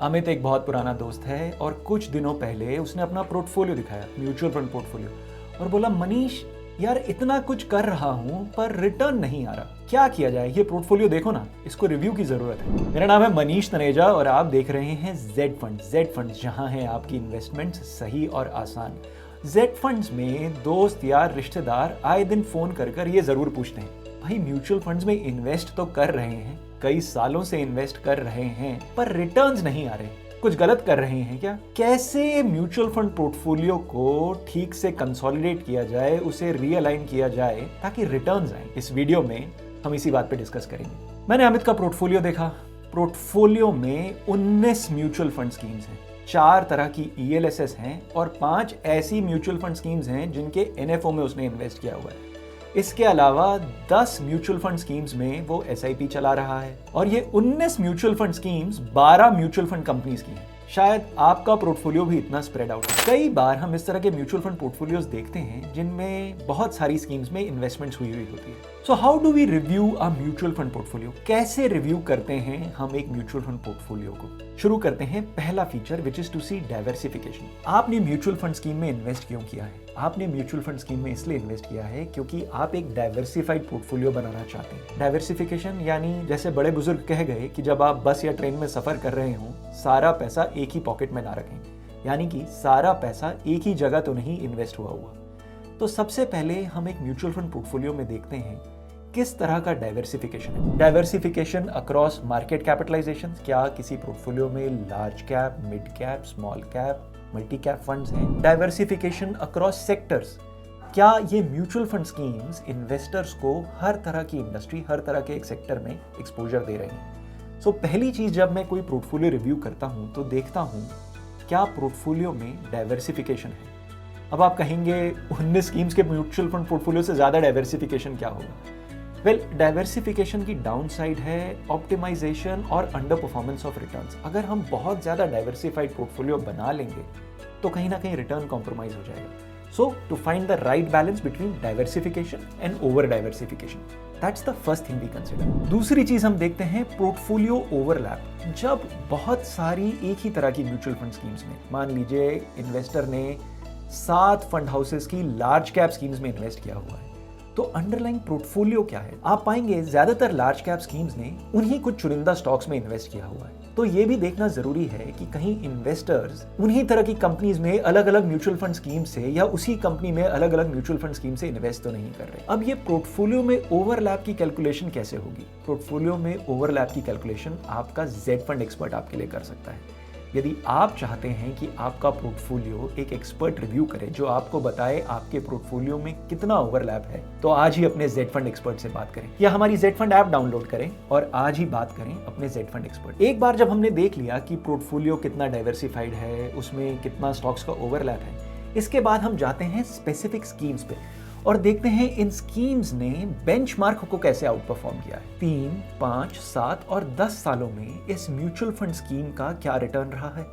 अमित एक बहुत पुराना दोस्त है और कुछ दिनों पहले उसने अपना पोर्टफोलियो दिखाया, म्यूचुअल फंड पोर्टफोलियो, और बोला मनीष यार इतना कुछ कर रहा हूं पर रिटर्न नहीं आ रहा, क्या किया जाए? ये पोर्टफोलियो देखो ना, इसको रिव्यू की जरूरत है। मेरा नाम है मनीष तनेजा और आप देख रहे हैं जेड फंड, जहां है आपकी इन्वेस्टमेंट्स सही और आसान। जेड फंड्स में दोस्त यार रिश्तेदार आए दिन फोन कर ये जरूर पूछते हैं, भाई म्यूचुअल फंड्स में इन्वेस्ट तो कर रहे हैं, कई सालों से इन्वेस्ट कर रहे हैं पर रिटर्न्स नहीं आ रहे, कुछ गलत कर रहे हैं क्या? कैसे म्यूचुअल फंड पोर्टफोलियो को ठीक से कंसोलिडेट किया जाए, उसे रीअलाइन किया जाए ताकि रिटर्न्स आए? इस वीडियो में हम इसी बात पे डिस्कस करेंगे। मैंने अमित का पोर्टफोलियो देखा। पोर्टफोलियो में 19 म्यूचुअल फंड स्कीम्स हैं, 4 तरह की ELSS हैं और 5 ऐसी म्यूचुअल फंड स्कीम्स हैं जिनके NFO में उसने इन्वेस्ट किया हुआ है। इसके अलावा 10 म्यूचुअल फंड स्कीम्स में वो SIP चला रहा है और ये 19 mutual fund schemes 12 mutual fund companies की हैं। शायद आपका पोर्टफोलियो भी इतना स्प्रेड आउट है। कई बार हम इस तरह के म्यूचुअल फंड पोर्टफोलियोज देखते हैं जिनमें बहुत सारी स्कीम्स में इन्वेस्टमेंट्स हुई होती है। So how do we review a mutual fund portfolio? कैसे रिव्यू करते हैं हम एक म्यूचुअल फंड पोर्टफोलियो को? शुरू करते हैं पहला feature which is to see diversification. आपने म्यूचुअल फंड स्कीम में इन्वेस्ट क्यों किया है? आपने म्यूचुअल फंड स्कीम में इसलिए इन्वेस्ट किया है क्योंकि आप एक डाइवर्सिफाइड पोर्टफोलियो बनाना चाहते हैं। डाइवर्सिफिकेशन यानी जैसे बड़े बुजुर्ग कह गए कि जब आप बस या ट्रेन में सफर कर रहे हो, सारा पैसा एक ही पॉकेट में ना रखें, यानी कि सारा पैसा एक ही जगह तो नहीं इन्वेस्ट हुआ। तो सबसे पहले हम एक म्यूचुअल फंड पोर्टफोलियो में देखते हैं किस तरह का डाइवर्सिफिकेशन है। डाइवर्सिफिकेशन अक्रॉस मार्केट कैपिटलाइजेशन, क्या किसी पोर्टफोलियो में large cap, mid cap, small cap, multi cap funds हैं? डाइवर्सिफिकेशन अक्रॉस सेक्टर्स, क्या ये म्यूचुअल फंड स्कीम्स इन्वेस्टर्स को हर तरह की इंडस्ट्री, हर तरह के एक सेक्टर में एक्सपोजर दे रही हैं? सो पहली चीज जब मैं कोई पोर्टफोलियो रिव्यू करता हूं तो देखता हूं क्या पोर्टफोलियो में डाइवर्सिफिकेशन है। अब आप कहेंगे 19 स्कीम्स के म्यूचुअल फंड पोर्टफोलियो से ज्यादा डाइवर्सिफिकेशन क्या होगा? वेल, डाइवर्सिफिकेशन की डाउन साइड है ऑप्टिमाइजेशन और अंडर परफॉर्मेंस ऑफ रिटर्न्स। अगर हम बहुत ज्यादा डाइवर्सिफाइड पोर्टफोलियो बना लेंगे तो कहीं ना कहीं रिटर्न कॉम्प्रोमाइज हो जाएगा। So to find the right balance between diversification and over diversification, that's the first thing we consider. दूसरी चीज हम देखते हैं पोर्टफोलियो ओवरलैप। जब बहुत सारी एक ही तरह की म्यूचुअल फंड स्कीम्स में, मान लीजिए इन्वेस्टर ने 7 फंड हाउसेस की लार्ज कैप स्कीम्स में इन्वेस्ट किया हुआ है, तो अंडरलाइंग पोर्टफोलियो क्या है? आप पाएंगे ज्यादातर लार्ज कैप स्कीम्स ने उन्हीं कुछ चुनिंदा स्टॉक्स में इन्वेस्ट किया हुआ है। तो ये भी देखना जरूरी है कि कहीं इन्वेस्टर्स उन्हीं तरह की कंपनीज में अलग अलग म्यूचुअल फंड स्कीम से या उसी कंपनी में अलग अलग म्यूचुअल फंड स्कीम से इन्वेस्ट तो नहीं कर रहे। अब ये पोर्टफोलियो में ओवरलैप की कैलकुलेशन कैसे होगी? पोर्टफोलियो में ओवरलैप की कैलकुलेशन आपका जेड फंड एक्सपर्ट आपके लिए कर सकता है। यदि आप चाहते हैं कि आपका पोर्टफोलियो एक एक्सपर्ट रिव्यू करे जो आपको बताए आपके पोर्टफोलियो में कितना ओवरलैप है, तो आज ही अपने जेड फंड एक्सपर्ट से बात करें या हमारी जेड फंड ऐप डाउनलोड करें और आज ही बात करें अपने जेड फंड एक्सपर्ट। एक बार जब हमने देख लिया कि पोर्टफोलियो कितना डाइवर्सिफाइड है, उसमें कितना स्टॉक्स का ओवरलैप है, इसके बाद हम जाते हैं स्पेसिफिक स्कीम्स पे और देखते हैं इन स्कीम्स ने बेंचमार्क को कैसे आउट परफॉर्म किया है। 3, 5, 7 और 10 सालों में इस म्यूचुअल फंड स्कीम का क्या रिटर्न रहा है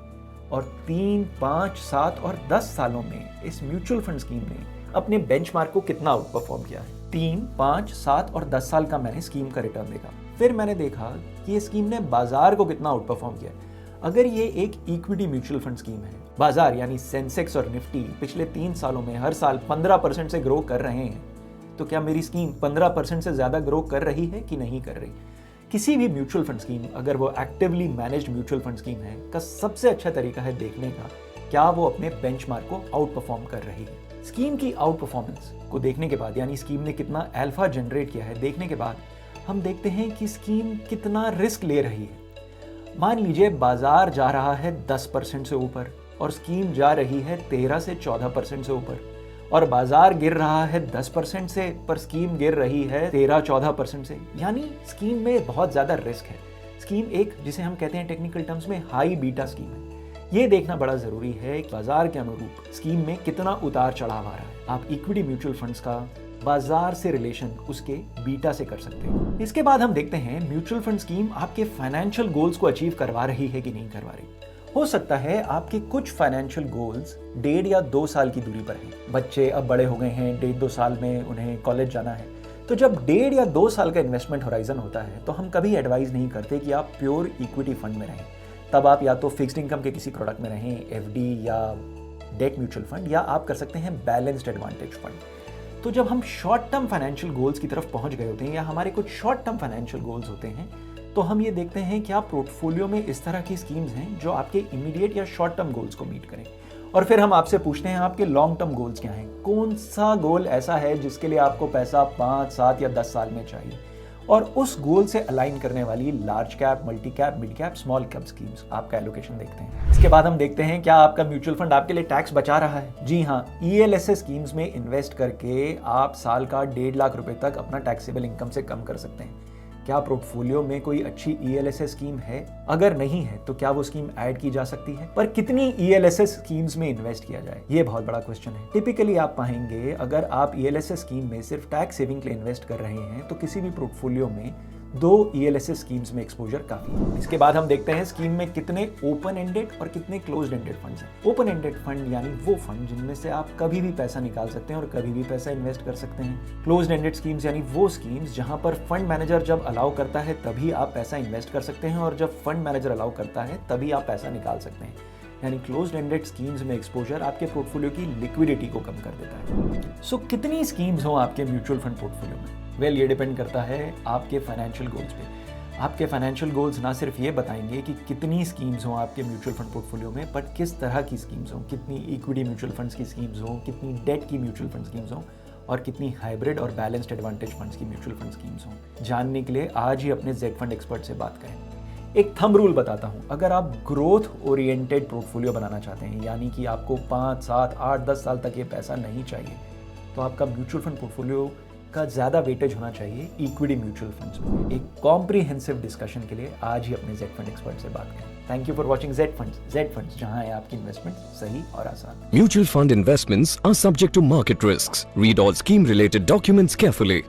और 3, 5, 7 और 10 सालों में इस म्यूचुअल फंड स्कीम ने अपने बेंचमार्क को कितना आउट परफॉर्म किया है। 3, 5, 7 और 10 साल का मैंने स्कीम का रिटर्न देखा। फिर मैंने देखा कि ये स्कीम ने बाजार को कितना आउट परफॉर्म किया है। अगर ये एक इक्विटी म्यूचुअल फंड स्कीम है, बाजार यानी सेंसेक्स और निफ्टी पिछले 3 सालों में हर साल 15% से ग्रो कर रहे हैं, तो क्या मेरी स्कीम 15% से ज्यादा ग्रो कर रही है कि नहीं कर रही? किसी भी म्यूचुअल फंड स्कीम, अगर वो actively managed mutual fund scheme है, का सबसे अच्छा तरीका है देखने का क्या वो अपने बेंचमार्क को आउट परफॉर्म कर रही है। स्कीम की आउट परफॉर्मेंस को देखने के बाद, यानी स्कीम ने कितना अल्फा जनरेट किया है, देखने के बाद हम देखते हैं कि स्कीम कितना रिस्क ले रही है। मान लीजिए बाजार जा रहा है 10% से ऊपर और स्कीम जा रही है 13 से 14% से ऊपर, और बाजार गिर रहा है 10% से पर स्कीम गिर रही है 13-14% से, यानी स्कीम में बहुत ज्यादा रिस्क है। स्कीम एक, जिसे हम कहते हैं टेक्निकल टर्म्स में, हाई बीटा स्कीम है। ये देखना बड़ा जरूरी है कि बाजार के अनुरूप स्कीम में कितना उतार चढ़ाव आ रहा है। आप इक्विटी म्यूचुअल फंड्स का बाजार से रिलेशन उसके बीटा से कर सकते हैं। इसके बाद हम देखते हैं म्यूचुअल फंड स्कीम आपके फाइनेंशियल गोल्स को अचीव करवा रही है कि नहीं करवा रही। हो सकता है आपके कुछ फाइनेंशियल गोल्स 1.5 या 2 साल की दूरी पर हैं। बच्चे अब बड़े हो गए हैं, 1.5-2 साल में उन्हें कॉलेज जाना है, तो जब 1.5 या 2 साल का इन्वेस्टमेंट होराइजन होता है तो हम कभी एडवाइज नहीं करते कि आप प्योर इक्विटी फंड में रहें। तब आप या तो फिक्स्ड इनकम के किसी प्रोडक्ट में रहें, एफडी या डेट म्यूचुअल फंड, या आप कर सकते हैं बैलेंस्ड एडवांटेज फंड। तो जब हम शॉर्ट टर्म फाइनेंशियल गोल्स की तरफ पहुंच गए होते हैं या हमारे कुछ शॉर्ट टर्म फाइनेंशियल गोल्स होते हैं, तो हम ये देखते हैं कि आप पोर्टफोलियो में इस तरह की स्कीम्स हैं जो आपके इमीडिएट या शॉर्ट टर्म गोल्स को मीट करें। और फिर हम आपसे पूछते हैं आपके लॉन्ग टर्म गोल्स क्या हैं, कौन सा गोल ऐसा है जिसके लिए आपको पैसा 5, 7 या 10 साल में चाहिए, और उस गोल से अलाइन करने वाली large cap, multi cap, mid cap, small cap schemes आपका एलोकेशन देखते हैं। इसके बाद हम देखते हैं क्या आपका म्यूचुअल फंड आपके लिए टैक्स बचा रहा है। जी हाँ, ELSS स्कीम्स में इन्वेस्ट करके आप साल का 1.5 लाख रुपए तक अपना टैक्सेबल इनकम से कम कर सकते हैं। क्या पोर्टफोलियो में कोई अच्छी ELSS स्कीम है? अगर नहीं है तो क्या वो स्कीम ऐड की जा सकती है? पर कितनी ELSS स्कीम्स में इन्वेस्ट किया जाए, ये बहुत बड़ा क्वेश्चन है। टिपिकली आप पाएंगे अगर आप ELSS स्कीम में सिर्फ टैक्स सेविंग के लिए इन्वेस्ट कर रहे हैं तो किसी भी पोर्टफोलियो में 2 ELSS स्कीम्स में एक्सपोजर काफी है। इसके बाद हम देखते हैं स्कीम में कितने ओपन एंडेड और कितने क्लोज्ड एंडेड फंड्स हैं। ओपन एंडेड फंड यानी वो फंड जिनमें से आप कभी भी पैसा निकाल सकते हैं और कभी भी पैसा इन्वेस्ट कर सकते हैं। क्लोज्ड एंडेड स्कीम्स यानी वो स्कीम्स जहां पर फंड मैनेजर जब अलाउ करता है तभी आप पैसा इन्वेस्ट कर सकते हैं और जब फंड मैनेजर अलाउ करता है तभी आप पैसा निकाल सकते हैं। यानी क्लोज्ड एंडेड स्कीम्स में एक्सपोजर आपके पोर्टफोलियो की लिक्विडिटी को कम कर देता है। सो कितनी स्कीम्स हो आपके म्यूचुअल फंड पोर्टफोलियो में? वेल, ये डिपेंड करता है आपके फाइनेंशियल गोल्स पे। आपके फाइनेंशियल गोल्स ना सिर्फ ये बताएंगे कि कितनी स्कीम्स हो आपके म्यूचुअल फंड पोर्टफोलियो में, बट किस तरह की स्कीम्स हो, कितनी इक्विटी म्यूचुअल फंड्स की स्कीम्स हो, कितनी डेट की म्यूचुअल फंड स्कीम्स हो और कितनी हाइब्रिड और बैलेंस्ड एडवांटेज फंड्स की म्यूचुअल फंड स्कीम्स हो। जानने के लिए आज ही अपने जेड फंड एक्सपर्ट से बात करें। एक थंब रूल बताता हूं, अगर आप ग्रोथ ओरिएंटेड पोर्टफोलियो बनाना चाहते हैं, यानी कि आपको 5, 7, 8, 10 साल तक ये पैसा नहीं चाहिए, तो आपका म्यूचुअल फंड पोर्टफोलियो का ज्यादा वेटेज होना चाहिए इक्विटी म्यूचुअल फंड्स में। एक कॉम्प्रिहेंसिव डिस्कशन के लिए आज ही अपने जेड फंड एक्सपर्ट से बात करें। Thank you for watching Z funds, जहां है आपकी इन्वेस्टमेंट सही और आसान। Mutual fund investments are subject to market risks. Read all scheme related documents carefully.